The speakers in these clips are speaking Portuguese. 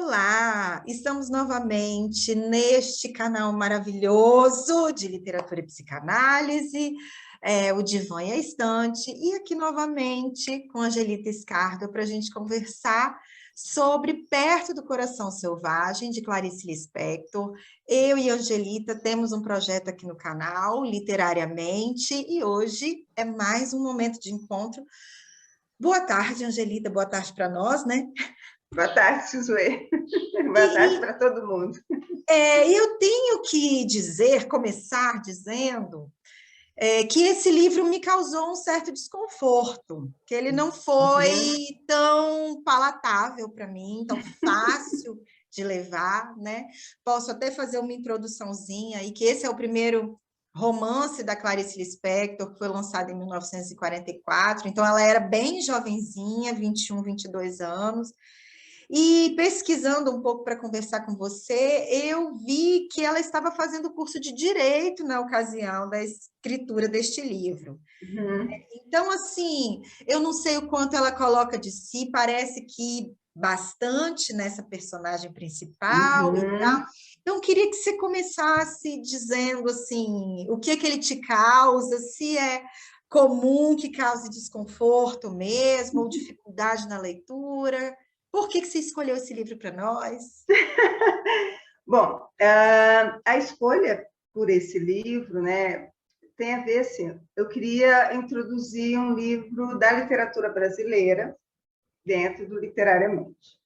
Olá, estamos novamente neste canal maravilhoso de literatura e psicanálise, o Divã e a Estante, e aqui novamente com a Angelita Scardo para a gente conversar sobre Perto do Coração Selvagem, de Clarice Lispector. Eu e a Angelita temos um projeto aqui no canal, Literariamente, e hoje é mais um momento de encontro. Boa tarde, Angelita, boa tarde para nós, né? Boa tarde, Suzuê. Boa tarde para todo mundo. Eu tenho que começar dizendo que esse livro me causou um certo desconforto, que ele não foi tão palatável para mim, tão fácil de levar, né? Posso até fazer uma introduçãozinha aí, que esse é o primeiro romance da Clarice Lispector, que foi lançado em 1944, então ela era bem jovenzinha, 21, 22 anos. E pesquisando um pouco para conversar com você, eu vi que ela estava fazendo curso de Direito na ocasião da escritura deste livro. Então, assim, eu não sei o quanto ela coloca de si, parece que bastante nessa personagem principal e tal. Então, queria que você começasse dizendo, assim, o que é que ele te causa, se é comum que cause desconforto mesmo, ou dificuldade na leitura. Por que você escolheu esse livro para nós? Bom, a escolha por esse livro, né, tem a ver, assim, eu queria introduzir um livro da literatura brasileira dentro do Literariamente.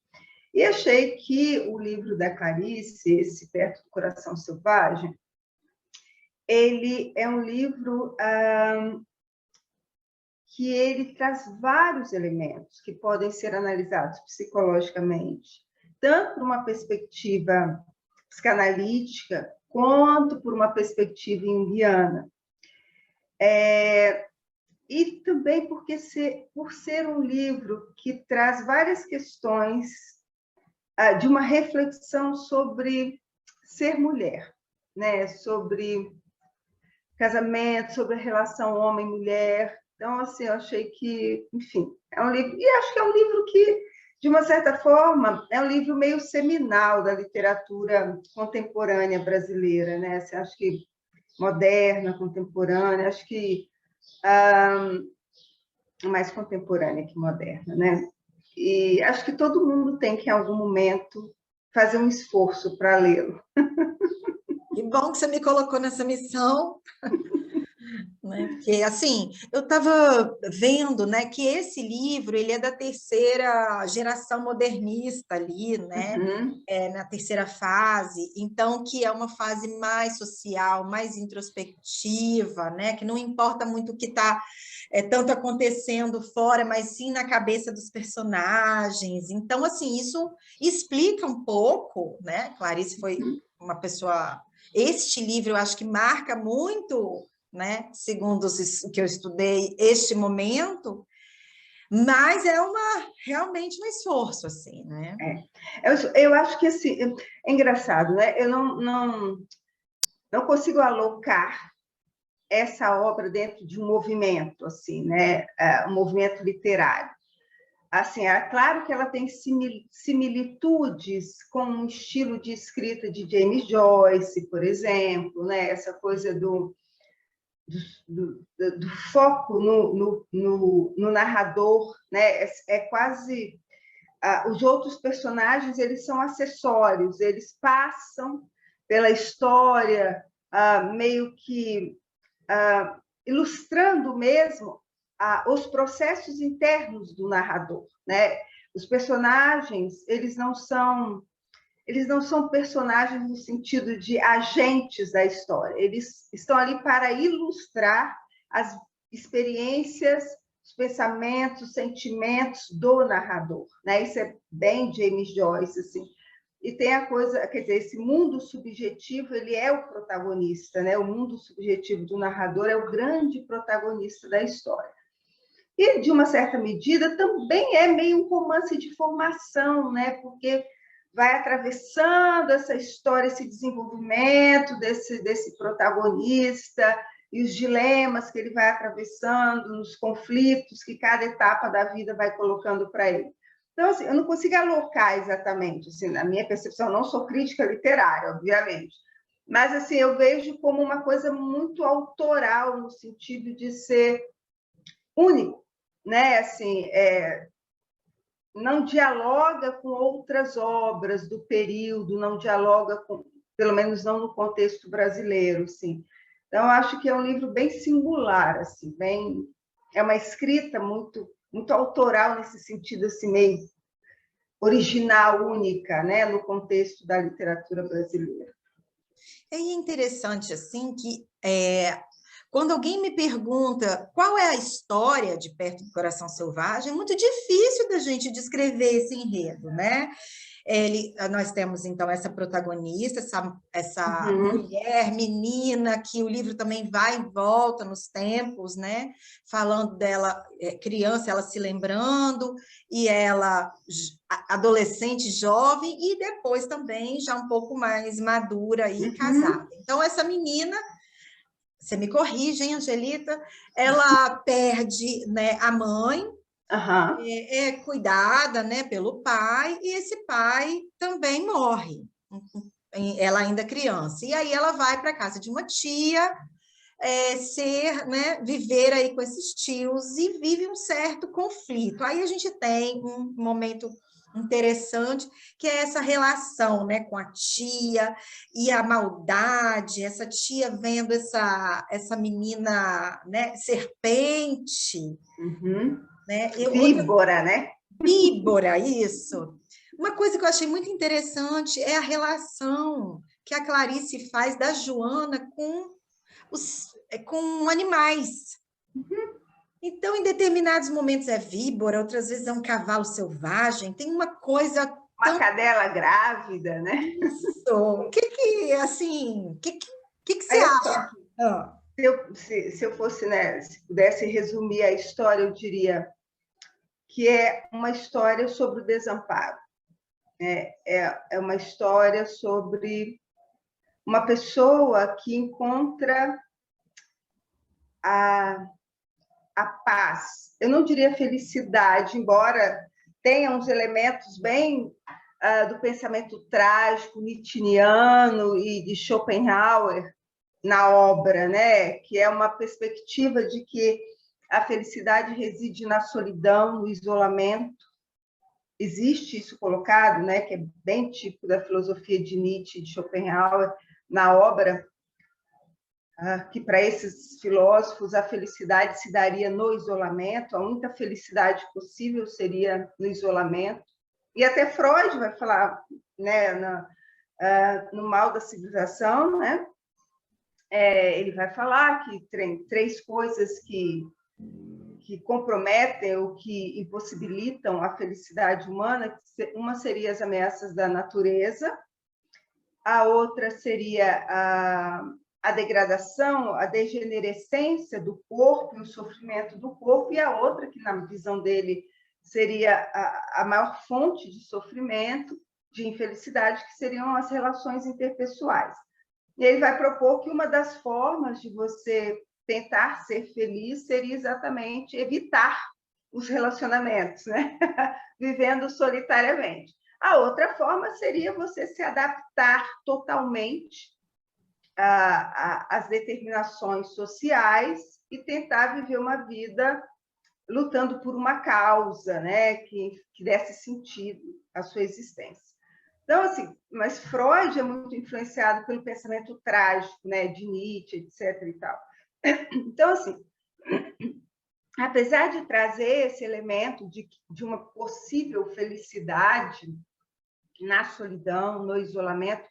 E achei que o livro da Clarice, esse Perto do Coração Selvagem, ele é um livro que ele traz vários elementos que podem ser analisados psicologicamente, tanto por uma perspectiva psicanalítica, quanto por uma perspectiva junguiana. E também por ser um livro que traz várias questões de uma reflexão sobre ser mulher, né? Sobre casamento, sobre a relação homem-mulher. Então, assim, eu achei que, enfim, é um livro, e acho que é um livro que, de uma certa forma, é um livro meio seminal da literatura contemporânea brasileira, né? Assim, acho que moderna, contemporânea, acho que mais contemporânea que moderna, né? E acho que todo mundo tem que, em algum momento, fazer um esforço para lê-lo. Que bom que você me colocou nessa missão, né? Porque, assim, eu estava vendo, né, que esse livro ele é da terceira geração modernista ali, né? Na terceira fase, então que é uma fase mais social, mais introspectiva, né? Que não importa muito o que está tanto acontecendo fora, mas sim na cabeça dos personagens. Então, assim, isso explica um pouco, né? Clarice foi uma pessoa. Este livro eu acho que marca muito, né? Segundo o que eu estudei, este momento, mas é realmente um esforço, assim, né? Eu acho que assim, é engraçado, né? Eu não consigo alocar essa obra dentro de um movimento, assim, né? Um movimento literário. Assim, é claro que ela tem similitudes com o estilo de escrita de James Joyce, por exemplo, né? Essa coisa do foco no narrador, né? É quase os outros personagens, eles são acessórios, eles passam pela história meio que ilustrando mesmo os processos internos do narrador, né? Os personagens, eles não são personagens no sentido de agentes da história, eles estão ali para ilustrar as experiências, os pensamentos, os sentimentos do narrador, né? Isso é bem James Joyce, assim. E tem a coisa, quer dizer, esse mundo subjetivo, ele é o protagonista, né? O mundo subjetivo do narrador é o grande protagonista da história. E, de uma certa medida, também é meio um romance de formação, né? Porque vai atravessando essa história, esse desenvolvimento desse protagonista e os dilemas que ele vai atravessando, os conflitos que cada etapa da vida vai colocando para ele. Então, assim, eu não consigo alocar exatamente, assim, na minha percepção, eu não sou crítica literária, obviamente, mas assim, eu vejo como uma coisa muito autoral, no sentido de ser único, né? Assim, não dialoga com outras obras do período, não dialoga com, pelo menos não no contexto brasileiro, assim. Então, eu acho que é um livro bem singular, assim, bem, é uma escrita muito autoral nesse sentido, assim, meio original, única, né, no contexto da literatura brasileira. É interessante, assim, que quando alguém me pergunta qual é a história de Perto do Coração Selvagem, é muito difícil da gente descrever esse enredo, né? Nós temos, então, essa protagonista, essa mulher, menina, que o livro também vai e volta nos tempos, né? Falando dela, criança, ela se lembrando, e ela, adolescente, jovem, e depois também já um pouco mais madura e casada. Então, essa menina, você me corrige, hein, Angelita? Ela perde, né, a mãe, é cuidada, né, pelo pai, e esse pai também morre, ela ainda criança. E aí ela vai para a casa de uma tia, né, viver aí com esses tios, e vive um certo conflito. Aí a gente tem um momento interessante, que é essa relação, né, com a tia e a maldade, essa tia vendo essa menina, né, serpente, né? Víbora, né? Víbora, isso. Uma coisa que eu achei muito interessante é a relação que a Clarice faz da Joana com animais. Então, em determinados momentos é víbora, outras vezes é um cavalo selvagem. Tem uma coisa uma cadela grávida, né? Isso. Assim, que você acha? Se eu fosse, né, se pudesse resumir a história, eu diria que é uma história sobre o desamparo. É uma história sobre uma pessoa que encontra a paz. Eu não diria felicidade, embora tenha uns elementos bem do pensamento trágico, nietzschiano e de Schopenhauer na obra, né? Que é uma perspectiva de que a felicidade reside na solidão, no isolamento. Existe isso colocado, né? Que é bem típico da filosofia de Nietzsche, de Schopenhauer, na obra, que para esses filósofos a felicidade se daria no isolamento, a única felicidade possível seria no isolamento. E até Freud vai falar, né, no Mal da Civilização, né? Ele vai falar que tem 3 coisas que comprometem ou que impossibilitam a felicidade humana. Uma seria as ameaças da natureza, a outra seria a degradação, a degenerescência do corpo e o sofrimento do corpo, e a outra, que na visão dele seria a maior fonte de sofrimento, de infelicidade, que seriam as relações interpessoais. E ele vai propor que uma das formas de você tentar ser feliz seria exatamente evitar os relacionamentos, né? Vivendo solitariamente. A outra forma seria você se adaptar totalmente às determinações sociais e tentar viver uma vida lutando por uma causa, né? Que desse sentido à sua existência. Então, assim, mas Freud é muito influenciado pelo pensamento trágico, né, de Nietzsche, etc. e tal. Então, assim, apesar de trazer esse elemento de uma possível felicidade na solidão, no isolamento,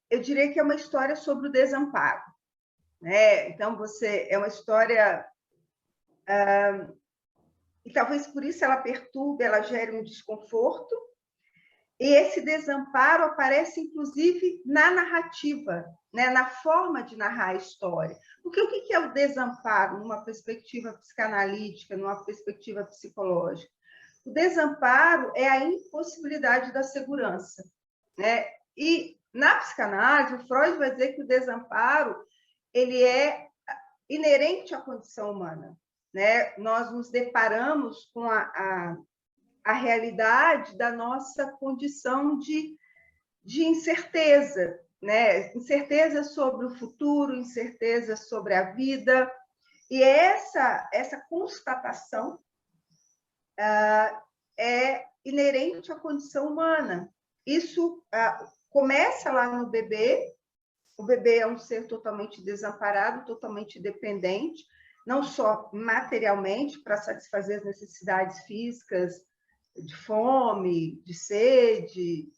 eu diria que é uma história sobre o desamparo, né? Então, é uma história e talvez por isso ela perturbe, ela gere um desconforto. E esse desamparo aparece, inclusive, na narrativa, né? Na forma de narrar a história. Porque o que é o desamparo numa perspectiva psicanalítica, numa perspectiva psicológica? O desamparo é a impossibilidade da segurança, né? E na psicanálise, o Freud vai dizer que o desamparo ele é inerente à condição humana, né? Nós nos deparamos com a realidade da nossa condição de incerteza, né? Incerteza sobre o futuro, incerteza sobre a vida. E essa constatação é inerente à condição humana. Isso começa lá no bebê. O bebê é um ser totalmente desamparado, totalmente dependente, não só materialmente, para satisfazer as necessidades físicas, de fome, de sede,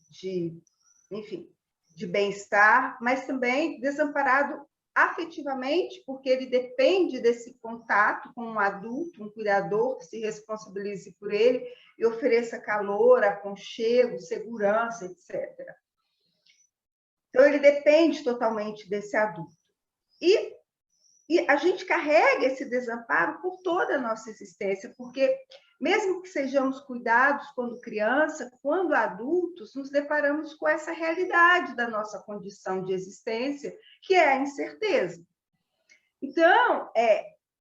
enfim, de bem-estar, mas também desamparado afetivamente, porque ele depende desse contato com um adulto, um cuidador que se responsabilize por ele e ofereça calor, aconchego, segurança, etc. Então, ele depende totalmente desse adulto. E a gente carrega esse desamparo por toda a nossa existência, porque mesmo que sejamos cuidados quando criança, quando adultos, nos deparamos com essa realidade da nossa condição de existência, que é a incerteza. Então,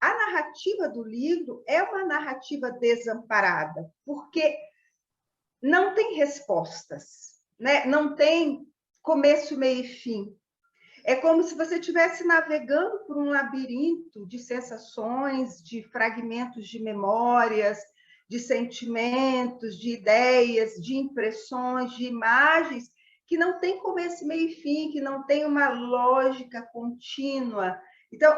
a narrativa do livro é uma narrativa desamparada, porque não tem respostas, né? Não tem começo, meio e fim. É como se você estivesse navegando por um labirinto de sensações, de fragmentos de memórias, de sentimentos, de ideias, de impressões, de imagens, que não tem começo, meio e fim, que não tem uma lógica contínua. Então,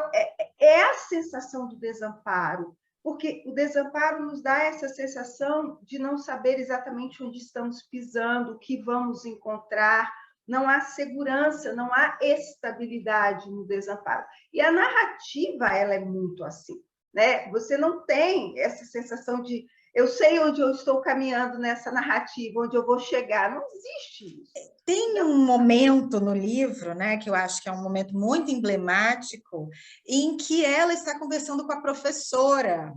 é a sensação do desamparo, porque o desamparo nos dá essa sensação de não saber exatamente onde estamos pisando, o que vamos encontrar. Não há segurança, não há estabilidade no desamparo. E a narrativa, ela é muito assim, né? Você não tem essa sensação de eu sei onde eu estou caminhando nessa narrativa, onde eu vou chegar. Não existe isso. Tem um momento no livro, né, que eu acho que é um momento muito emblemático, em que ela está conversando com a professora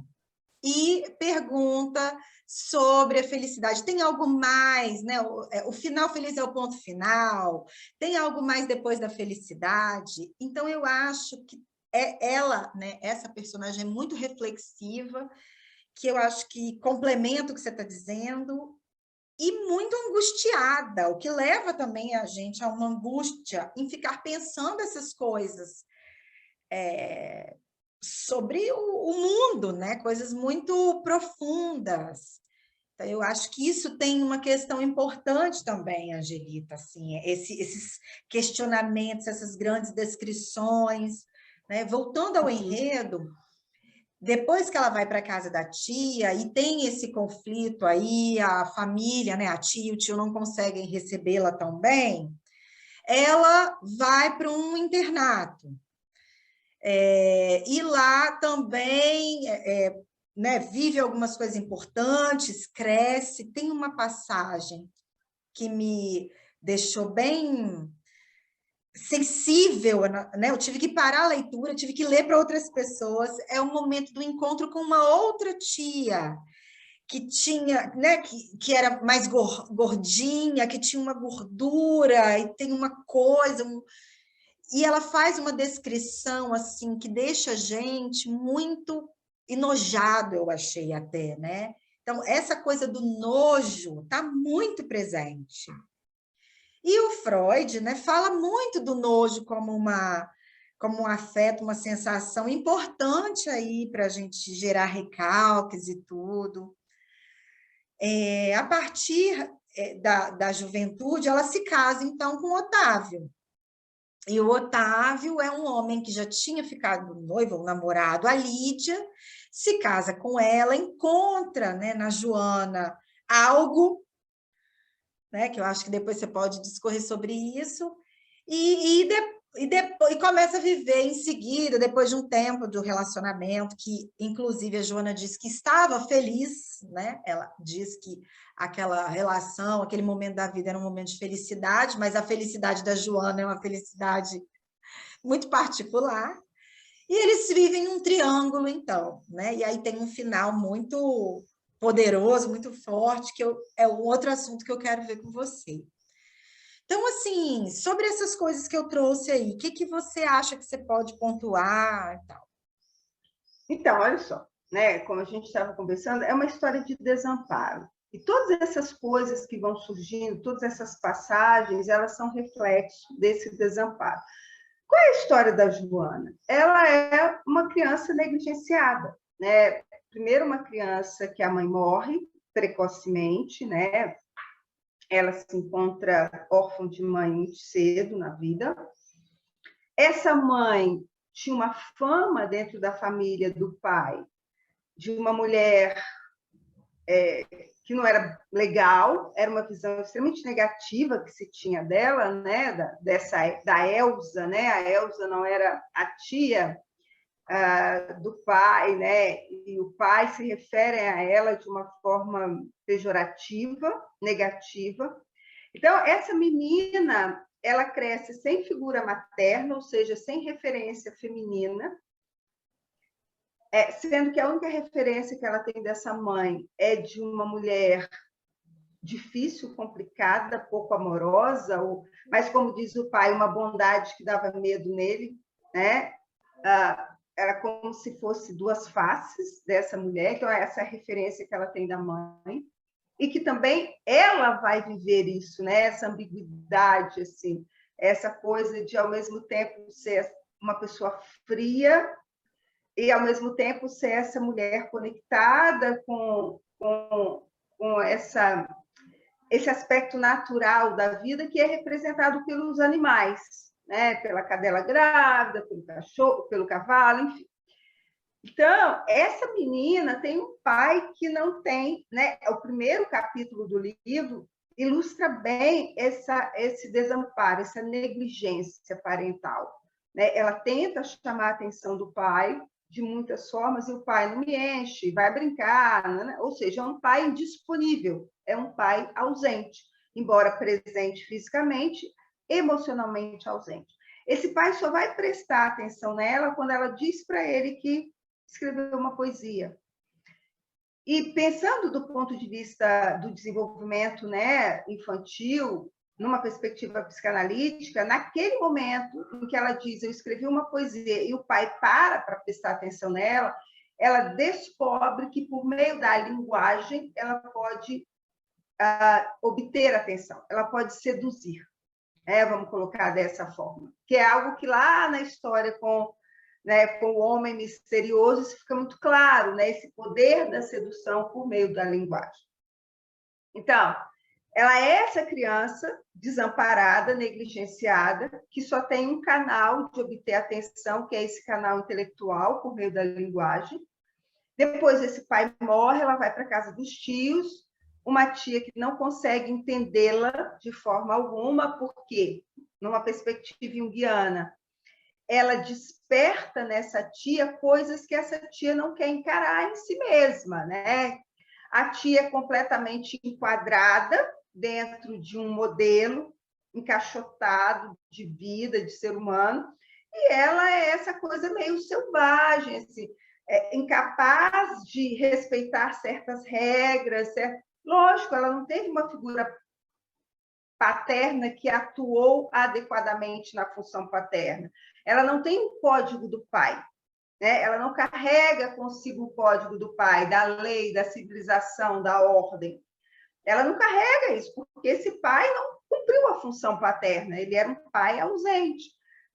e pergunta sobre a felicidade. Tem algo mais, né? O final feliz é o ponto final. Tem algo mais depois da felicidade? Então, eu acho que ela, né, essa personagem é muito reflexiva, que eu acho que complementa o que você está dizendo, e muito angustiada, o que leva também a gente a uma angústia em ficar pensando essas coisas sobre o mundo, né? Coisas muito profundas. Então, eu acho que isso tem uma questão importante também, Angelita, assim, esses questionamentos, essas grandes descrições, né? Voltando ao enredo, depois que ela vai para a casa da tia e tem esse conflito aí, a família, né, a tia e o tio não conseguem recebê-la tão bem, ela vai para um internato. E lá também né, vive algumas coisas importantes, cresce. Tem uma passagem que me deixou bem sensível, né? Eu tive que parar a leitura, tive que ler para outras pessoas. É o momento do encontro com uma outra tia que tinha, né, que era mais gordinha, que tinha uma gordura e tem uma coisa, e ela faz uma descrição assim que deixa a gente muito enojado, eu achei até, né? Então, essa coisa do nojo está muito presente. E o Freud, né, fala muito do nojo como como um afeto, uma sensação importante aí para a gente gerar recalques e tudo. A partir da juventude, ela se casa, então, com Otávio. E o Otávio é um homem que já tinha ficado noivo ou namorado a Lídia, se casa com ela, encontra, né, na Joana algo, né, que eu acho que depois você pode discorrer sobre isso, e começa a viver em seguida, depois de um tempo de um relacionamento, que inclusive a Joana diz que estava feliz, né? Ela diz que aquela relação, aquele momento da vida era um momento de felicidade, mas a felicidade da Joana é uma felicidade muito particular, e eles vivem um triângulo, então, né? E aí tem um final muito poderoso, muito forte, que é um outro assunto que eu quero ver com você. Então, assim, sobre essas coisas que eu trouxe aí, o que você acha que você pode pontuar e tal? Então, olha só, né? Como a gente estava conversando, é uma história de desamparo. E todas essas coisas que vão surgindo, todas essas passagens, elas são reflexo desse desamparo. Qual é a história da Joana? Ela é uma criança negligenciada, né? Primeiro, uma criança que a mãe morre precocemente, né? Ela se encontra órfã de mãe muito cedo na vida. Essa mãe tinha uma fama dentro da família do pai de uma mulher que não era legal, era uma visão extremamente negativa que se tinha dela, né, da Elsa, né? A Elsa não era a tia do pai, né? E o pai se refere a ela de uma forma pejorativa, negativa. Então, essa menina, ela cresce sem figura materna, ou seja, sem referência feminina, sendo que a única referência que ela tem dessa mãe é de uma mulher difícil, complicada, pouco amorosa, mas, como diz o pai, uma bondade que dava medo nele, né? Era como se fosse duas faces dessa mulher, então essa é a referência que ela tem da mãe, e que também ela vai viver isso, né? Essa ambiguidade, assim, essa coisa de, ao mesmo tempo, ser uma pessoa fria e, ao mesmo tempo, ser essa mulher conectada com esse aspecto natural da vida que é representado pelos animais, né? Pela cadela grávida, pelo cachorro, pelo cavalo, enfim. Então, essa menina tem um pai que não tem, né? O primeiro capítulo do livro ilustra bem esse desamparo, essa negligência parental, né? Ela tenta chamar a atenção do pai de muitas formas e o pai não me enche, vai brincar, né? Ou seja, é um pai indisponível, é um pai ausente, embora presente fisicamente, emocionalmente ausente. Esse pai só vai prestar atenção nela quando ela diz para ele que escreveu uma poesia. E pensando do ponto de vista do desenvolvimento, né, infantil, numa perspectiva psicanalítica, naquele momento em que ela diz, eu escrevi uma poesia, e o pai para prestar atenção nela, ela descobre que, por meio da linguagem, ela pode obter atenção, ela pode seduzir, vamos colocar dessa forma, que é algo que lá na história com o homem misterioso, isso fica muito claro, né? Esse poder da sedução por meio da linguagem. Então, ela é essa criança desamparada, negligenciada, que só tem um canal de obter atenção, que é esse canal intelectual, por meio da linguagem. Depois, esse pai morre, ela vai para a casa dos tios, uma tia que não consegue entendê-la de forma alguma, porque, numa perspectiva junguiana, ela desperta nessa tia coisas que essa tia não quer encarar em si mesma, né? A tia é completamente enquadrada dentro de um modelo encaixotado de vida, de ser humano, e ela é essa coisa meio selvagem, assim, incapaz de respeitar certas regras, Lógico, ela não teve uma figura paterna que atuou adequadamente na função paterna. Ela não tem o código do pai, né? Ela não carrega consigo o código do pai, da lei, da civilização, da ordem. Ela não carrega isso, porque esse pai não cumpriu a função paterna, ele era um pai ausente.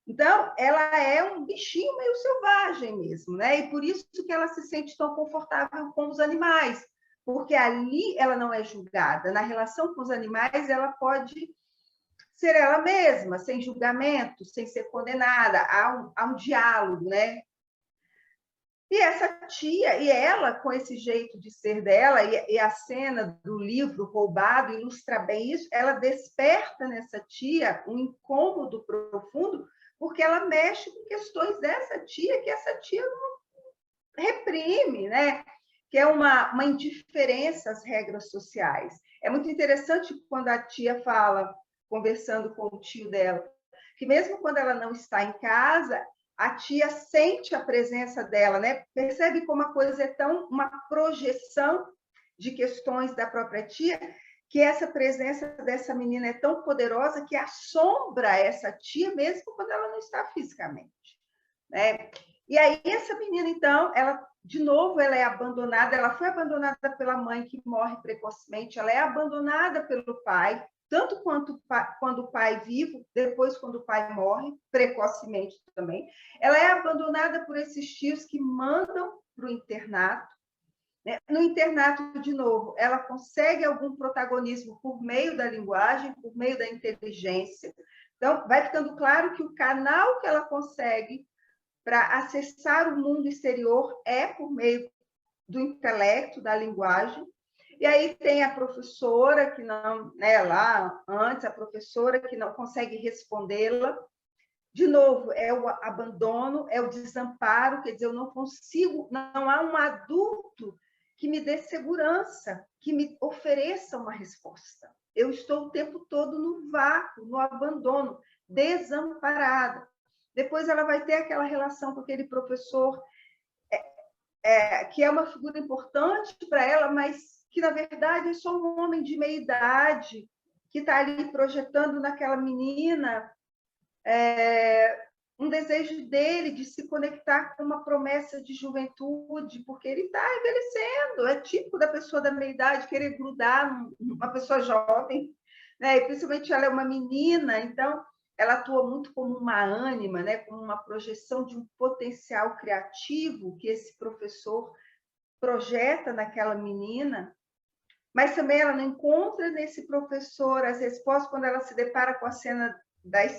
Então, ela é um bichinho meio selvagem mesmo, né? E por isso que ela se sente tão confortável com os animais, porque ali ela não é julgada. Na relação com os animais, ela pode ser ela mesma, sem julgamento, sem ser condenada. Há um diálogo, né? E essa tia, e ela, com esse jeito de ser dela, e a cena do livro roubado ilustra bem isso, ela desperta nessa tia um incômodo profundo, porque ela mexe com questões dessa tia, que essa tia não reprime, né? Que é uma indiferença às regras sociais. É muito interessante quando a tia fala, conversando com o tio dela, que mesmo quando ela não está em casa, a tia sente a presença dela, né? Percebe como a coisa é tão uma projeção de questões da própria tia, que essa presença dessa menina é tão poderosa que assombra essa tia mesmo quando ela não está fisicamente, né? E aí essa menina, então, ela de novo, ela é abandonada, ela foi abandonada pela mãe, que morre precocemente, ela é abandonada pelo pai, tanto quanto quando o pai é vivo, depois quando o pai morre, precocemente também. Ela é abandonada por esses tios que mandam para o internato. Né? No internato, de novo, ela consegue algum protagonismo por meio da linguagem, por meio da inteligência. Então, vai ficando claro que o canal que ela consegue para acessar o mundo exterior é por meio do intelecto, da linguagem. E aí tem a professora que não, né, lá antes, a professora que não consegue respondê-la. De novo, é o abandono, é o desamparo, quer dizer, eu não consigo, não há um adulto que me dê segurança, que me ofereça uma resposta. Eu estou o tempo todo no vácuo, no abandono, desamparada. Depois ela vai ter aquela relação com aquele professor que é uma figura importante para ela, mas que, na verdade, é só um homem de meia idade que está ali projetando naquela menina um desejo dele de se conectar com uma promessa de juventude, porque ele está envelhecendo. É típico da pessoa da meia idade querer grudar numa pessoa jovem, né? E principalmente ela é uma menina, então ela atua muito como uma ânima, né? Como uma projeção de um potencial criativo que esse professor projeta naquela menina, mas também ela não encontra nesse professor as respostas quando ela se depara com a cena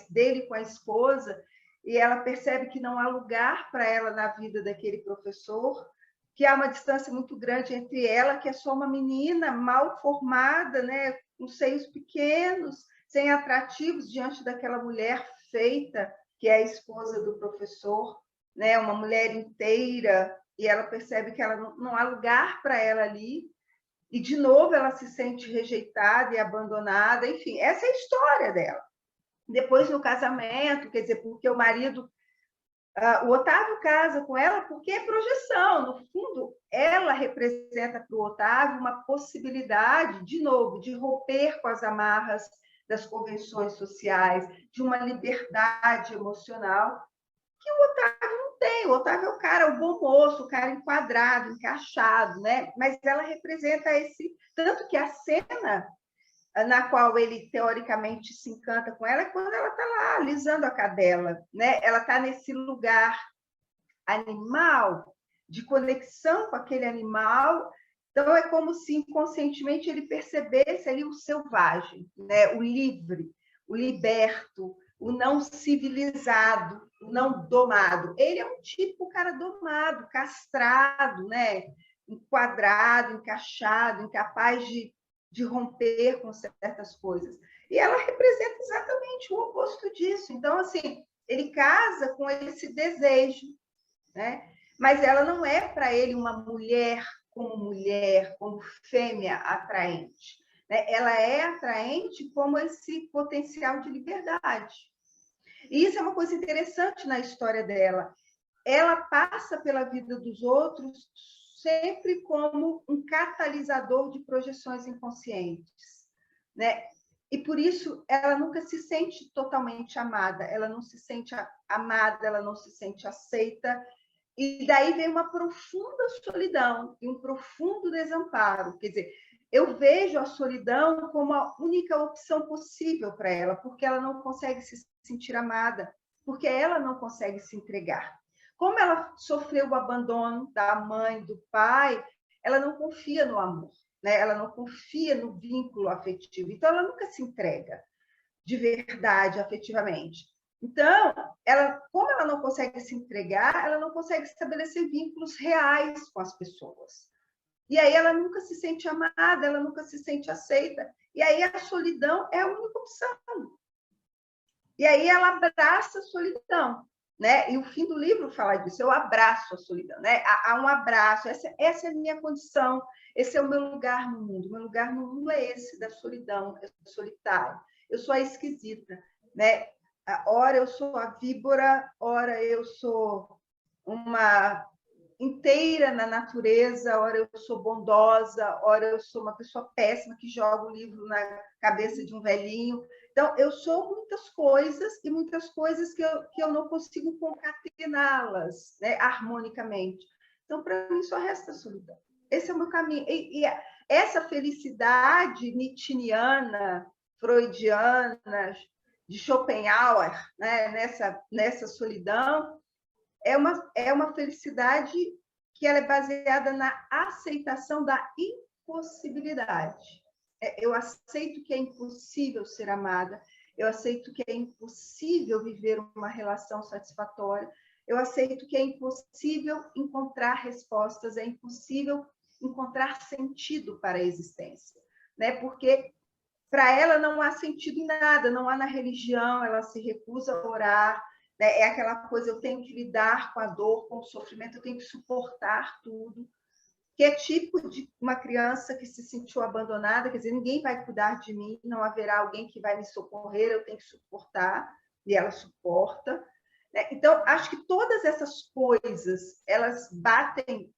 dele com a esposa, e ela percebe que não há lugar para ela na vida daquele professor, que há uma distância muito grande entre ela, que é só uma menina mal formada, né, com seios pequenos, sem atrativos, diante daquela mulher feita, que é a esposa do professor, né, uma mulher inteira, e ela percebe que ela não há lugar para ela ali, e de novo ela se sente rejeitada e abandonada, enfim, essa é a história dela. Depois no casamento, quer dizer, porque o marido, o Otávio casa com ela porque é projeção, no fundo, ela representa para o Otávio uma possibilidade, de novo, de romper com as amarras das convenções sociais, de uma liberdade emocional, que o Otávio não tem. O Otávio é o cara, o bom moço, o cara enquadrado, encaixado, né? Mas ela representa esse... Tanto que a cena na qual ele, teoricamente, se encanta com ela é quando ela está lá, alisando a cadela, né? Ela está nesse lugar animal, de conexão com aquele animal. Então, é como se inconscientemente ele percebesse ali o selvagem, né? O livre, o liberto, o não civilizado, o não domado. Ele é um típico cara domado, castrado, né? Enquadrado, encaixado, incapaz de romper com certas coisas. E ela representa exatamente o oposto disso. Então, assim, ele casa com esse desejo, né? Mas ela não é para ele uma mulher, como fêmea atraente. Né? Ela é atraente como esse potencial de liberdade. E isso é uma coisa interessante na história dela. Ela passa pela vida dos outros sempre como um catalisador de projeções inconscientes, né? E por isso ela nunca se sente totalmente amada, ela não se sente amada, ela não se sente aceita, e daí vem uma profunda solidão e um profundo desamparo. Quer dizer, eu vejo a solidão como a única opção possível para ela, porque ela não consegue se sentir amada, porque ela não consegue se entregar. Como ela sofreu o abandono da mãe, do pai, ela não confia no amor, né? Ela não confia no vínculo afetivo. Então, ela nunca se entrega de verdade, afetivamente. Então, como ela não consegue se entregar, ela não consegue estabelecer vínculos reais com as pessoas. E aí ela nunca se sente amada, ela nunca se sente aceita. E aí a solidão é a única opção. E aí ela abraça a solidão. Né? E o fim do livro fala disso, eu abraço a solidão, né? Há um abraço, essa é a minha condição, esse é o meu lugar no mundo. O meu lugar no mundo é esse, da solidão, é solitário. Eu sou a esquisita, né? Ora eu sou a víbora, ora eu sou uma inteira na natureza, ora eu sou bondosa, ora eu sou uma pessoa péssima que joga o livro na cabeça de um velhinho. Então, eu sou muitas coisas e muitas coisas que eu não consigo concatená-las, né, harmonicamente. Então, para mim, só resta a solidão. Esse é o meu caminho. E essa felicidade nietzschiana, freudiana, de Schopenhauer, né, nessa solidão, é uma felicidade que ela é baseada na aceitação da impossibilidade. Eu aceito que é impossível ser amada, eu aceito que é impossível viver uma relação satisfatória, eu aceito que é impossível encontrar respostas, é impossível encontrar sentido para a existência, né? Porque para ela não há sentido em nada, não há na religião, ela se recusa a orar, né? É aquela coisa, eu tenho que lidar com a dor, com o sofrimento, eu tenho que suportar tudo, que é tipo de uma criança que se sentiu abandonada, quer dizer, ninguém vai cuidar de mim, não haverá alguém que vai me socorrer, eu tenho que suportar, e ela suporta, né? Então, acho que todas essas coisas, elas batem,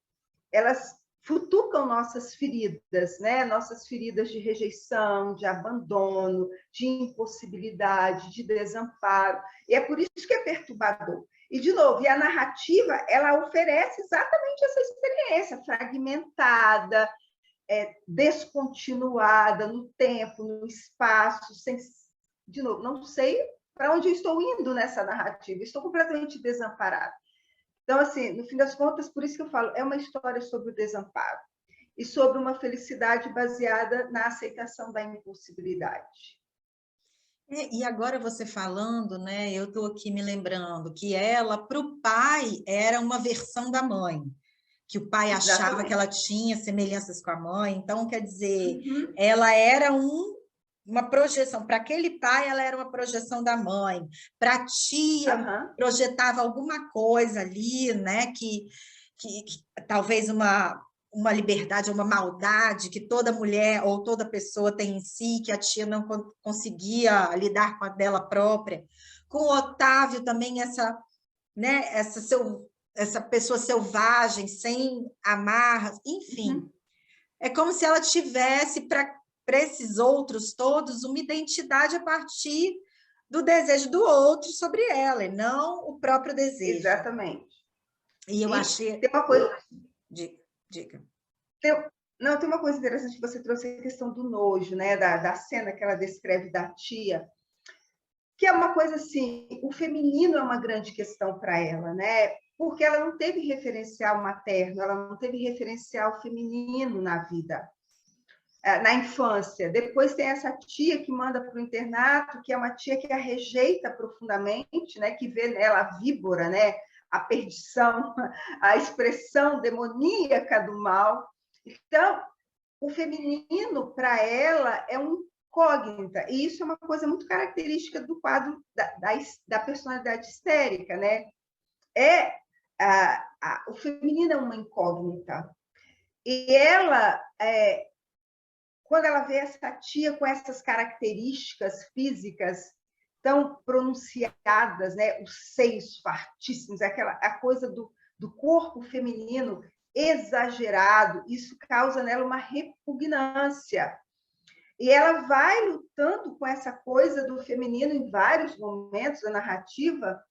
elas futucam nossas feridas, né? Nossas feridas de rejeição, de abandono, de impossibilidade, de desamparo. E é por isso que é perturbador. E, de novo, a narrativa, ela oferece exatamente essa experiência fragmentada, descontinuada no tempo, no espaço, sem, de novo, não sei para onde eu estou indo nessa narrativa, estou completamente desamparada. Então, assim, no fim das contas, por isso que eu falo, é uma história sobre o desamparo e sobre uma felicidade baseada na aceitação da impossibilidade. E agora você falando, né? Eu estou aqui me lembrando que ela, para o pai, era uma versão da mãe, que o pai achava Exatamente. que ela tinha semelhanças com a mãe. Então, quer dizer, Uhum. ela era uma projeção. Para aquele pai, ela era uma projeção da mãe. Para a tia, Uhum. projetava alguma coisa ali, né? Que talvez uma liberdade, uma maldade que toda mulher ou toda pessoa tem em si, que a tia não conseguia lidar com a dela própria. Com o Otávio também né, essa pessoa selvagem, sem amarras, enfim. Uhum. É como se ela tivesse para esses outros todos uma identidade a partir do desejo do outro sobre ela, e não o próprio desejo. Exatamente. E eu E achei... tem uma coisa... Diga. Não, tem uma coisa interessante que você trouxe, a questão do nojo, né? Da cena que ela descreve da tia, que é uma coisa assim, o feminino é uma grande questão para ela, né? Porque ela não teve referencial materno, ela não teve referencial feminino na vida, na infância. Depois tem essa tia que manda para o internato, que é uma tia que a rejeita profundamente, né? Que vê nela a víbora, né? A perdição, a expressão demoníaca do mal. Então, o feminino, para ela, é um incógnita, e isso é uma coisa muito característica do quadro da personalidade histérica, né? O feminino é uma incógnita. E ela, quando ela vê essa tia com essas características físicas tão pronunciadas, né? Os seios fartíssimos, a coisa do corpo feminino exagerado, isso causa nela uma repugnância. E ela vai lutando com essa coisa do feminino em vários momentos da narrativa.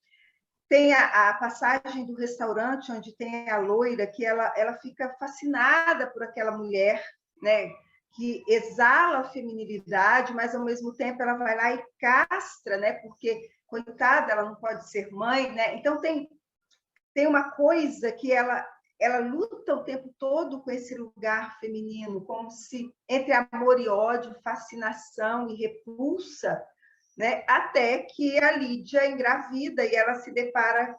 Tem a passagem do restaurante, onde tem a loira, que ela fica fascinada por aquela mulher, né, que exala a feminilidade, mas, ao mesmo tempo, ela vai lá e castra, né, porque, coitada, ela não pode ser mãe. Né? Então, tem uma coisa que ela luta o tempo todo com esse lugar feminino, como se entre amor e ódio, fascinação e repulsa, né? Até que a Lídia engravida e ela se depara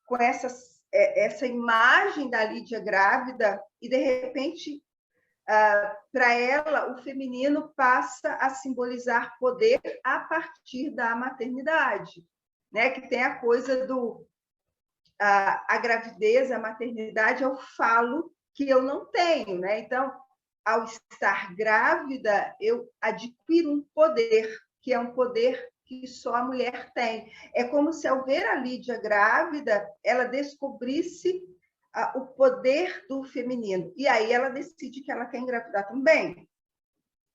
com essa imagem da Lídia grávida e, de repente, para ela, o feminino passa a simbolizar poder a partir da maternidade, né? Que tem a coisa do a gravidez, a maternidade é o falo que eu não tenho, né? Então, ao estar grávida, eu adquiro um poder, que é um poder que só a mulher tem. É como se, ao ver a Lídia grávida, ela descobrisse o poder do feminino. E aí ela decide que ela quer engravidar também.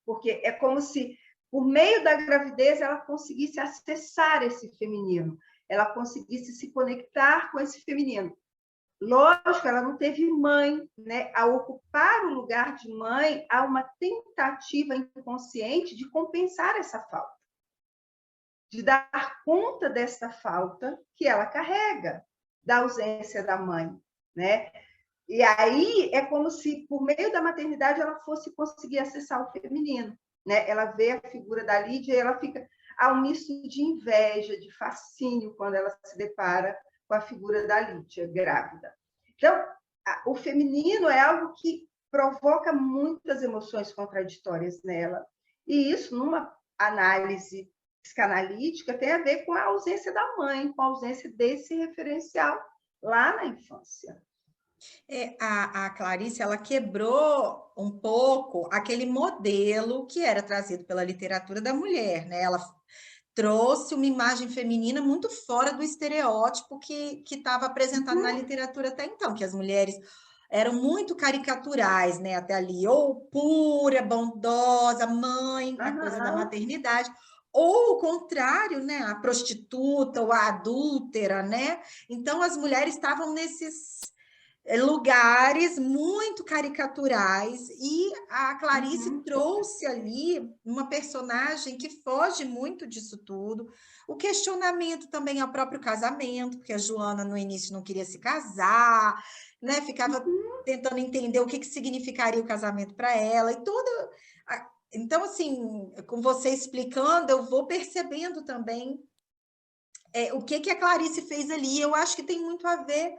Porque é como se, por meio da gravidez, ela conseguisse acessar esse feminino, ela conseguisse se conectar com esse feminino. lógico, ela não teve mãe, né? Ao ocupar o lugar de mãe, há uma tentativa inconsciente de compensar essa falta, de dar conta dessa falta que ela carrega, da ausência da mãe, né? E aí é como se, por meio da maternidade, ela fosse conseguir acessar o feminino, né? Ela vê a figura da Lídia e ela fica... Há um misto de inveja, de fascínio, quando ela se depara com a figura da Lídia, grávida. Então, o feminino é algo que provoca muitas emoções contraditórias nela. E isso, numa análise psicanalítica, tem a ver com a ausência da mãe, com a ausência desse referencial lá na infância. A Clarice, ela quebrou um pouco aquele modelo que era trazido pela literatura da mulher, né? Ela trouxe uma imagem feminina muito fora do estereótipo que estava apresentado na literatura até então, que as mulheres eram muito caricaturais, né? Até ali, ou pura, bondosa, mãe, a coisa da maternidade, ou o contrário, né? A prostituta ou a adúltera, né? Então, as mulheres estavam nesses lugares muito caricaturais e a Clarice trouxe ali uma personagem que foge muito disso tudo. O questionamento também ao próprio casamento, porque a Joana no início não queria se casar, né? Ficava tentando entender o que significaria o casamento para ela e toda. Então, assim, com você explicando, eu vou percebendo também o que a Clarice fez ali. Eu acho que tem muito a ver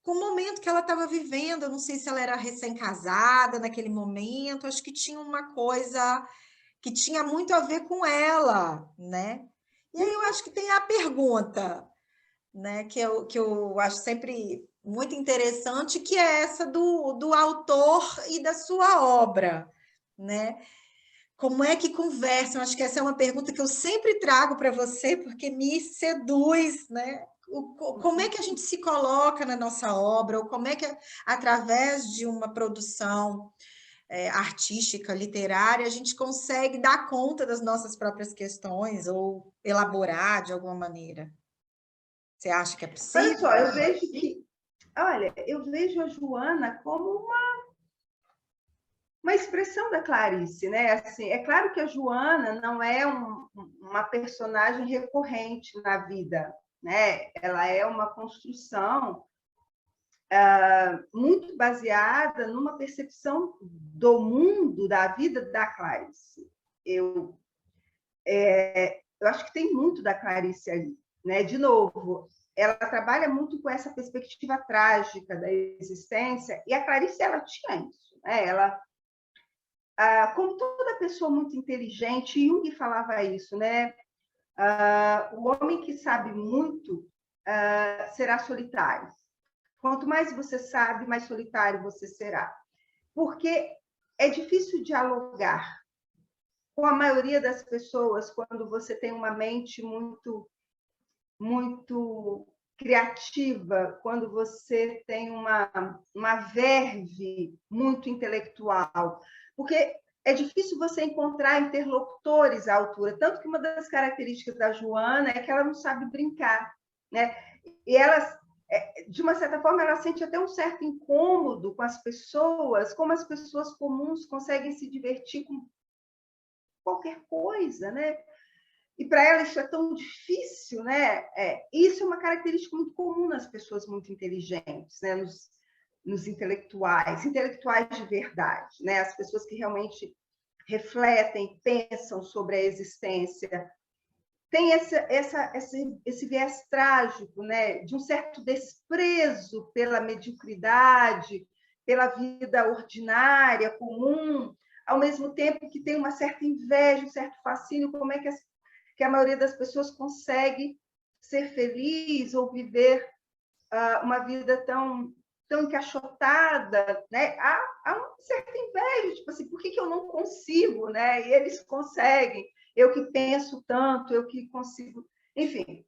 com o momento que ela estava vivendo. Eu não sei se ela era recém-casada naquele momento, acho que tinha uma coisa que tinha muito a ver com ela, né? E aí eu acho que tem a pergunta, né, que eu acho sempre muito interessante, que é essa do autor e da sua obra, né? Como é que conversam? Acho que essa é uma pergunta que eu sempre trago para você, porque me seduz, né? Como é que a gente se coloca na nossa obra, ou como é que, através de uma produção artística, literária, a gente consegue dar conta das nossas próprias questões, ou elaborar de alguma maneira? Você acha que é Olha possível? só, eu vejo a Joana como uma expressão da Clarice, né? Assim, é claro que a Joana não é uma personagem recorrente na vida, né? Ela é uma construção muito baseada numa percepção do mundo, da vida da Clarice. Eu acho que tem muito da Clarice ali, né? De novo, ela trabalha muito com essa perspectiva trágica da existência, e a Clarice ela tinha isso, né? Ela, como toda pessoa muito inteligente, Jung falava isso, né? O homem que sabe muito será solitário. Quanto mais você sabe, mais solitário você será. Porque é difícil dialogar com a maioria das pessoas quando você tem uma mente muito criativa, quando você tem uma verve muito intelectual, porque é difícil você encontrar interlocutores à altura, tanto que uma das características da Joana é que ela não sabe brincar, né? E ela, de uma certa forma, ela sente até um certo incômodo com as pessoas, como as pessoas comuns conseguem se divertir com qualquer coisa, né? E para ela isso é tão difícil, né? Isso é uma característica muito comum nas pessoas muito inteligentes, né? Nos intelectuais de verdade, né? As pessoas que realmente refletem, pensam sobre a existência. Tem esse viés trágico, né? De um certo desprezo pela mediocridade, pela vida ordinária, comum, ao mesmo tempo que tem uma certa inveja, um certo fascínio, como é que a maioria das pessoas consegue ser feliz ou viver uma vida tão encaixotada, né? Há uma certa inveja, tipo assim, por que eu não consigo, né? E eles conseguem, eu que penso tanto, eu que consigo, enfim.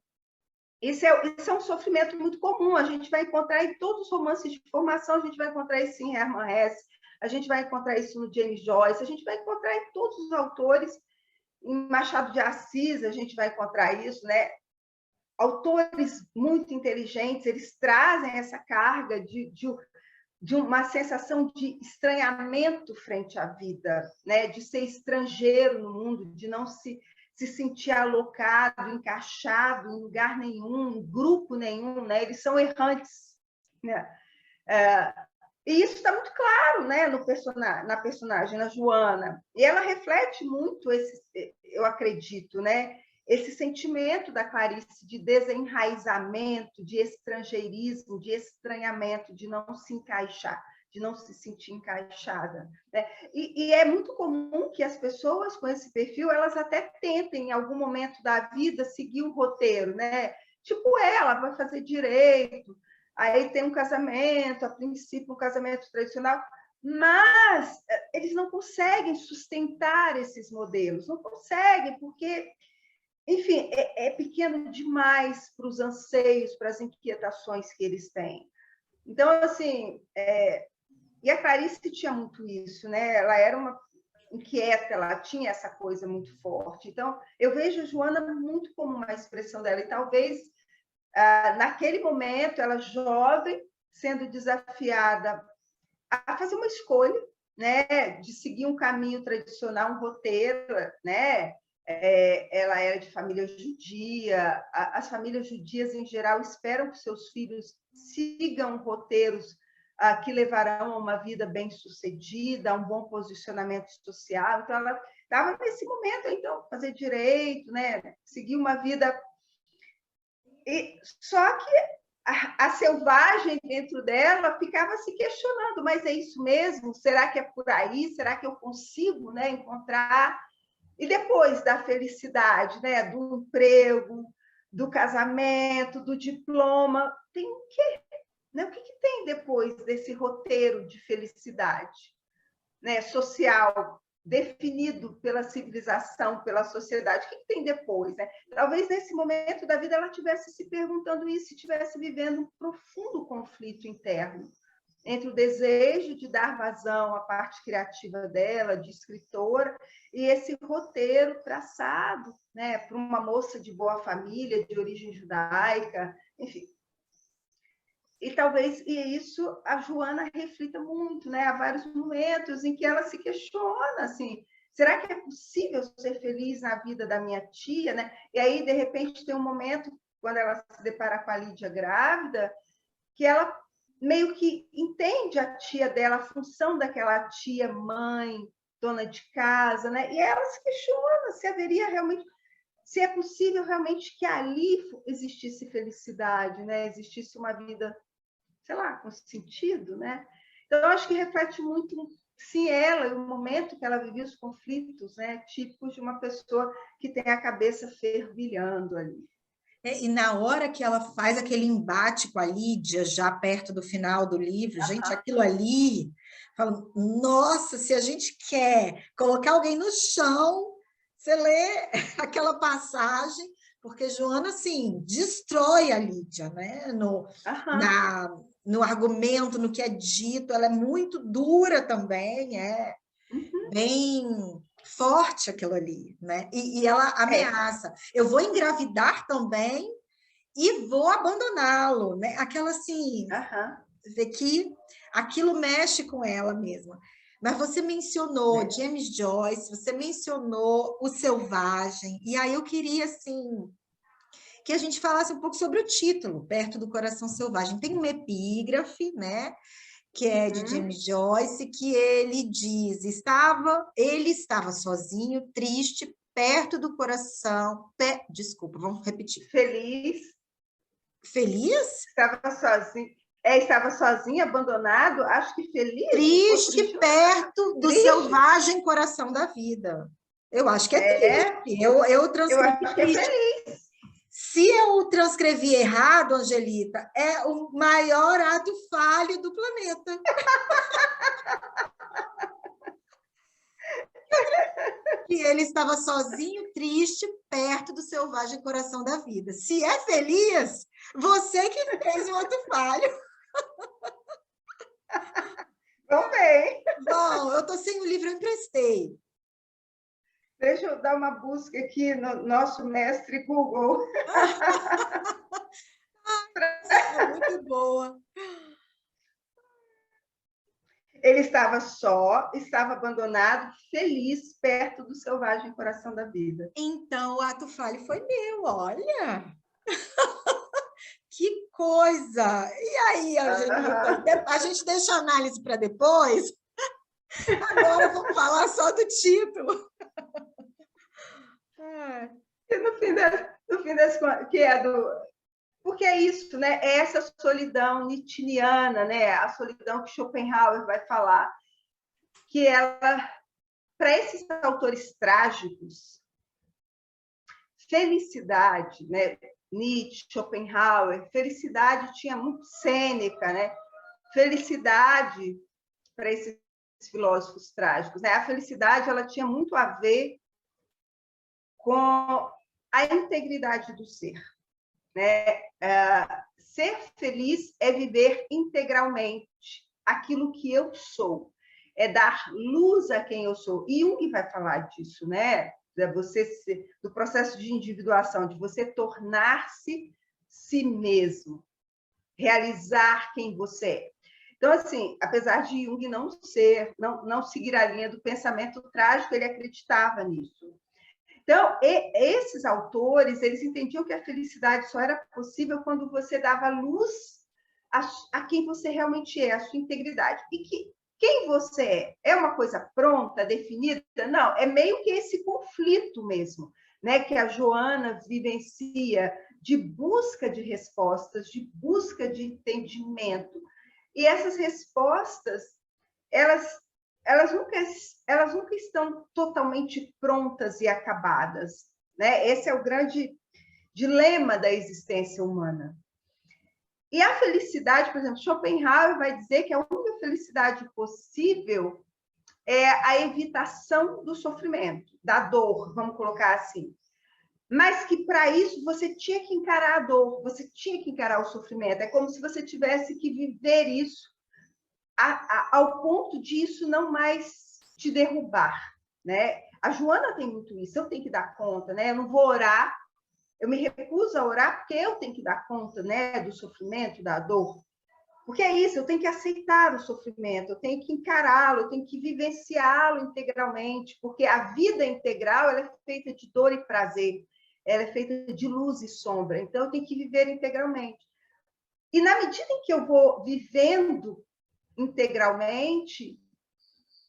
Isso é um sofrimento muito comum, a gente vai encontrar em todos os romances de formação, a gente vai encontrar isso em Hermann Hesse, a gente vai encontrar isso no James Joyce, a gente vai encontrar em todos os autores, em Machado de Assis a gente vai encontrar isso, né? autores muito inteligentes, eles trazem essa carga de uma sensação de estranhamento frente à vida, né? De ser estrangeiro no mundo, de não se sentir alocado, encaixado em lugar nenhum, em grupo nenhum, né? Eles são errantes, né? E isso está muito claro, né, na personagem, na Joana. E ela reflete muito eu acredito, né, esse sentimento da Clarice de desenraizamento, de estrangeirismo, de estranhamento, de não se encaixar, de não se sentir encaixada, né? E é muito comum que as pessoas com esse perfil, elas até tentem, em algum momento da vida, seguir um roteiro, né? Tipo, ela vai fazer direito, aí tem um casamento, a princípio um casamento tradicional, mas eles não conseguem sustentar esses modelos, não conseguem, porque, enfim, é pequeno demais para os anseios, para as inquietações que eles têm. Então, assim, e a Clarice tinha muito isso, né? Ela era uma inquieta, ela tinha essa coisa muito forte. Então, eu vejo a Joana muito como uma expressão dela, e talvez naquele momento, ela jovem, sendo desafiada a fazer uma escolha, né, de seguir um caminho tradicional, um roteiro, né? Ela era de família judia, as famílias judias, em geral, esperam que seus filhos sigam roteiros que levarão a uma vida bem-sucedida, a um bom posicionamento social. Então, ela estava nesse momento, então, fazer direito, né, seguir uma vida. Só que a selvagem dentro dela ficava se questionando, mas é isso mesmo? Será que é por aí? Será que eu consigo, né, encontrar? E depois da felicidade, né, do emprego, do casamento, do diploma, tem o quê? Né? O que tem depois desse roteiro de felicidade, né, social, definido pela civilização, pela sociedade? O que tem depois, né? Talvez nesse momento da vida ela estivesse se perguntando isso, estivesse vivendo um profundo conflito interno entre o desejo de dar vazão à parte criativa dela, de escritora, e esse roteiro traçado, né, para uma moça de boa família, de origem judaica, enfim. E talvez isso a Joana reflita muito, né? Há vários momentos em que ela se questiona, assim, será que é possível ser feliz na vida da minha tia, né? E aí, de repente, tem um momento, quando ela se depara com a Lídia grávida, que ela meio que entende a tia dela, a função daquela tia mãe, dona de casa, né? E ela se questiona se haveria realmente, se é possível realmente que ali existisse felicidade, né? Existisse uma vida, sei lá, com sentido, né? Então, eu acho que reflete muito, sim, ela, o momento que ela vivia, os conflitos, né? Típicos de uma pessoa que tem a cabeça fervilhando ali. E na hora que ela faz aquele embate com a Lídia, já perto do final do livro, gente, aquilo ali, fala, nossa, se a gente quer colocar alguém no chão, você lê aquela passagem, porque Joana, assim, destrói a Lídia, né? No argumento, no que é dito, ela é muito dura também, bem forte aquilo ali, né? E ela ameaça, eu vou engravidar também e vou abandoná-lo, né? Aquela assim, ver que aquilo mexe com ela mesma. Mas você mencionou James Joyce, você mencionou O Selvagem, e aí eu queria, assim, que a gente falasse um pouco sobre o título, Perto do Coração Selvagem. Tem uma epígrafe, né? Que é de James Joyce, que ele diz, ele estava sozinho, triste, perto do coração, desculpa, vamos repetir. Feliz. Feliz? Estava sozinho, abandonado, acho que feliz. Triste, perto do selvagem coração da vida. Eu acho que é triste. Eu transcrevi eu acho que é feliz. Se eu transcrevi errado, Angelita, é o maior ato falho do planeta. Que ele estava sozinho, triste, perto do selvagem coração da vida. Se é feliz, você que fez o ato falho. Também. Bom, eu estou sem o livro, eu emprestei. Deixa eu dar uma busca aqui no nosso mestre Google. É muito boa. Ele estava só, estava abandonado, feliz, perto do selvagem coração da vida. Então, o ato falho foi meu, olha. Que coisa! E aí, Angelita? A gente deixa a análise para depois? Agora vamos falar só do título. E no fim das contas, que é do... Porque é isso, né? É essa solidão nietzschiana, né? A solidão que Schopenhauer vai falar, que ela, para esses autores trágicos, felicidade, né? Nietzsche, Schopenhauer, felicidade tinha muito Sêneca, né? Felicidade para esses filósofos trágicos, né? A felicidade ela tinha muito a ver com a integridade do ser, né? Ser feliz é viver integralmente aquilo que eu sou, é dar luz a quem eu sou. E Jung vai falar disso, né? Do processo de individuação, de você tornar-se si mesmo, realizar quem você é. Então, assim, apesar de Jung não seguir a linha do pensamento trágico, ele acreditava nisso. Então, esses autores, eles entendiam que a felicidade só era possível quando você dava luz a quem você realmente é, a sua integridade. E quem você é uma coisa pronta, definida? Não, é meio que esse conflito mesmo, né, que a Joana vivencia, de busca de respostas, de busca de entendimento. E essas respostas, elas nunca estão totalmente prontas e acabadas, né? Esse é o grande dilema da existência humana. E a felicidade, por exemplo, Schopenhauer vai dizer que a única felicidade possível é a evitação do sofrimento, da dor, vamos colocar assim. Mas que para isso você tinha que encarar a dor, você tinha que encarar o sofrimento. É como se você tivesse que viver isso ao ponto de isso não mais te derrubar, né? A Joana tem muito isso, eu tenho que dar conta, né? Eu não vou orar, eu me recuso a orar porque eu tenho que dar conta, né, do sofrimento, da dor. Porque é isso, eu tenho que aceitar o sofrimento, eu tenho que encará-lo, eu tenho que vivenciá-lo integralmente, porque a vida integral ela é feita de dor e prazer, ela é feita de luz e sombra, então eu tenho que viver integralmente. E na medida em que eu vou vivendo integralmente,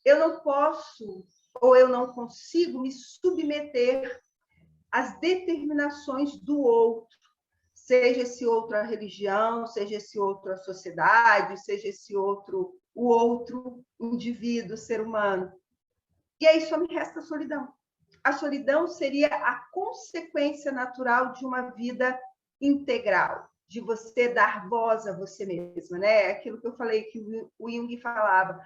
eu não posso ou eu não consigo me submeter às determinações do outro, seja esse outro a religião, seja esse outro a sociedade, seja esse outro o outro indivíduo, ser humano. E aí só me resta a solidão. A solidão seria a consequência natural de uma vida integral, de você dar voz a você mesma, né? Aquilo que eu falei que o Jung falava.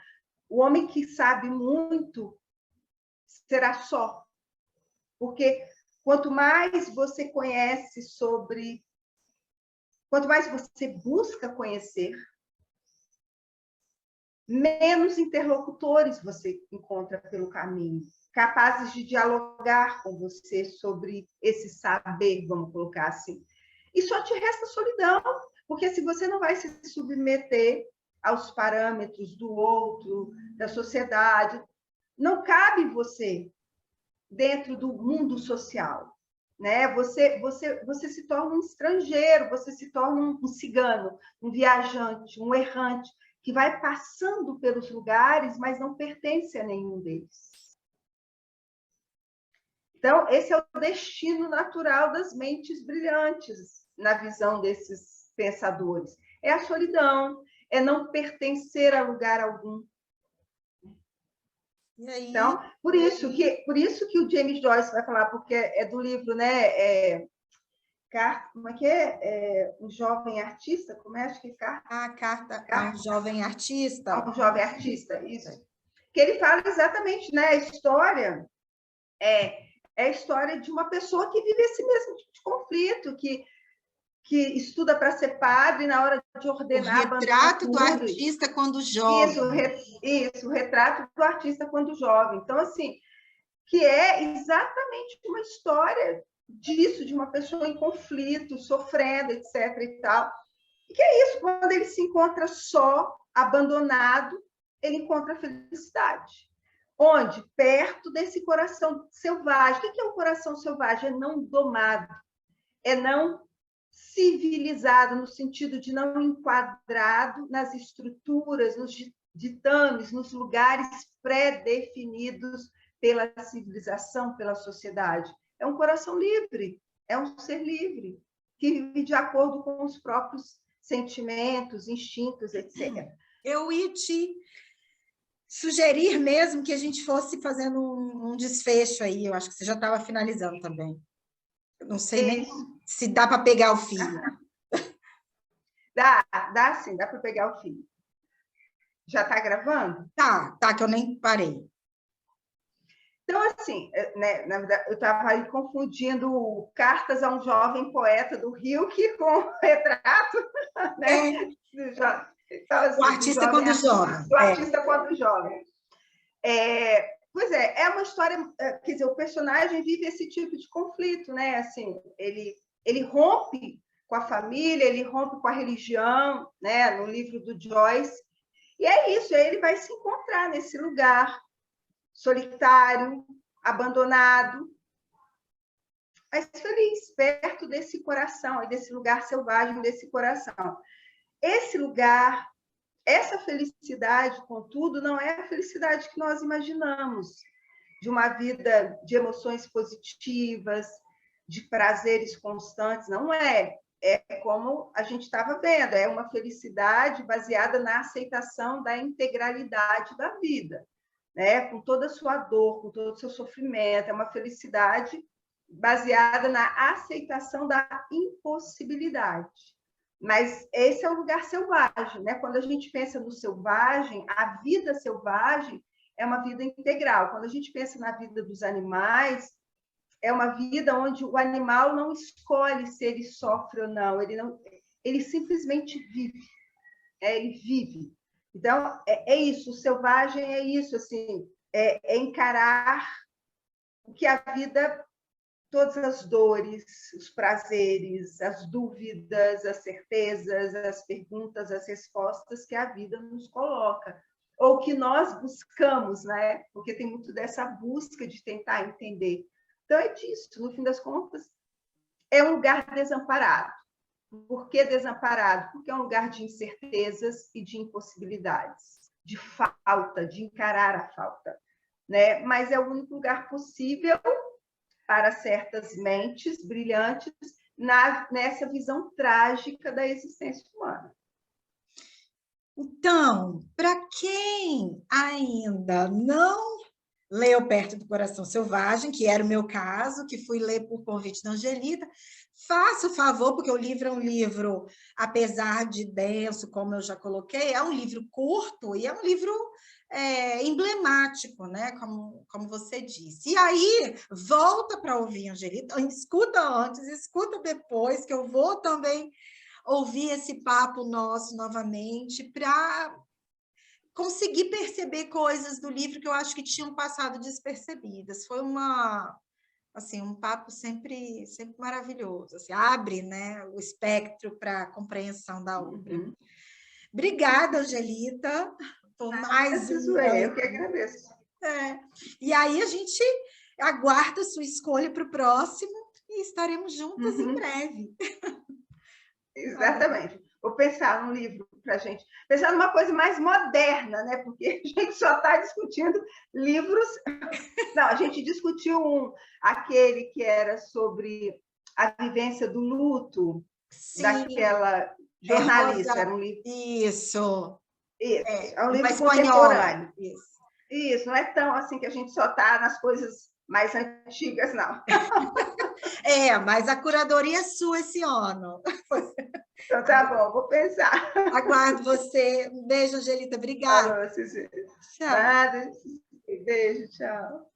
O homem que sabe muito será só. Porque quanto mais você conhece sobre... Quanto mais você busca conhecer, menos interlocutores você encontra pelo caminho, capazes de dialogar com você sobre esse saber, vamos colocar assim. E só te resta solidão, porque se você não vai se submeter aos parâmetros do outro, da sociedade, não cabe você dentro do mundo social, né? Você se torna um estrangeiro, você se torna um cigano, um viajante, um errante, que vai passando pelos lugares, mas não pertence a nenhum deles. Então, esse é o destino natural das mentes brilhantes, na visão desses pensadores. É a solidão, é não pertencer a lugar algum. E aí? Então, por isso que o James Joyce vai falar, porque é do livro, né? Como é que é? Um jovem artista? Como é? Acho que é Carta a um jovem artista. A um jovem artista, isso. Que ele fala exatamente, né? A história é a história de uma pessoa que vive esse mesmo tipo de conflito, que estuda para ser padre, na hora de ordenar... O retrato do artista quando jovem. Isso, o retrato do artista quando jovem. Então, assim, que é exatamente uma história disso, de uma pessoa em conflito, sofrendo, etc. e tal. E que é isso, quando ele se encontra só, abandonado, ele encontra a felicidade. Onde? Perto desse coração selvagem. O que é um coração selvagem? É não domado, é não civilizado, no sentido de não enquadrado nas estruturas, nos ditames, nos lugares pré-definidos pela civilização, pela sociedade. É um coração livre, é um ser livre, que vive de acordo com os próprios sentimentos, instintos, etc. Eu ia te sugerir mesmo que a gente fosse fazendo um desfecho aí, eu acho que você já estava finalizando também. Eu não sei nem se dá para pegar o fio. Dá sim, dá para pegar o fio. Já está gravando? Tá, que eu nem parei. Então, assim, né, na verdade, eu estava aí confundindo Cartas a um Jovem Poeta do Rilke com Retrato, né? Então, assim, o artista quando jovem. O artista quando jovem. Pois é uma história, quer dizer, o personagem vive esse tipo de conflito, né? Assim, ele rompe com a família, ele rompe com a religião, né? No livro do Joyce. E é isso, ele vai se encontrar nesse lugar solitário, abandonado, mas feliz, perto desse coração, desse lugar selvagem, desse coração. Esse lugar, essa felicidade, contudo, não é a felicidade que nós imaginamos, de uma vida de emoções positivas, de prazeres constantes, não é. É como a gente estava vendo, é uma felicidade baseada na aceitação da integralidade da vida, né? Com toda a sua dor, com todo o seu sofrimento, é uma felicidade baseada na aceitação da impossibilidade. Mas esse é o lugar selvagem, né? Quando a gente pensa no selvagem, a vida selvagem é uma vida integral. Quando a gente pensa na vida dos animais, é uma vida onde o animal não escolhe se ele sofre ou não, ele simplesmente vive, ele vive. Então, é isso, o selvagem é isso, assim, é encarar o que a vida, todas as dores, os prazeres, as dúvidas, as certezas, as perguntas, as respostas que a vida nos coloca, ou que nós buscamos, né? Porque tem muito dessa busca de tentar entender. Então, é disso, no fim das contas, é um lugar desamparado. Por que desamparado? Porque é um lugar de incertezas e de impossibilidades, de falta, de encarar a falta, né? Mas é o único lugar possível para certas mentes brilhantes nessa visão trágica da existência humana. Então, para quem ainda não leu Perto do Coração Selvagem, que era o meu caso, que fui ler por convite da Angelita, faça o favor, porque o livro é um livro, apesar de denso, como eu já coloquei, é um livro curto e é um livro emblemático, né? Como você disse. E aí, volta para ouvir a Angelita, escuta antes, escuta depois, que eu vou também ouvir esse papo nosso novamente para conseguir perceber coisas do livro que eu acho que tinham passado despercebidas. Foi um papo sempre maravilhoso. Assim, abre, né, o espectro para a compreensão da obra. Uhum. Obrigada, Angelita, por mais Eu que agradeço. E aí a gente aguarda a sua escolha para o próximo e estaremos juntas em breve. Exatamente. Vou pensar num livro para a gente. Pensar numa coisa mais moderna, né? Porque a gente só está discutindo livros. Não, a gente discutiu aquele que era sobre a vivência do luto, Sim, daquela jornalista. Era um livro. Isso. É um livro contemporâneo. Isso, não é tão assim que a gente só está nas coisas mais antigas, não. Mas a curadoria é sua esse ano. Então, tá bom, vou pensar. Aguardo você. Um beijo, Angelita. Obrigada. Alô, Cici. Tchau. Nada. Beijo, tchau.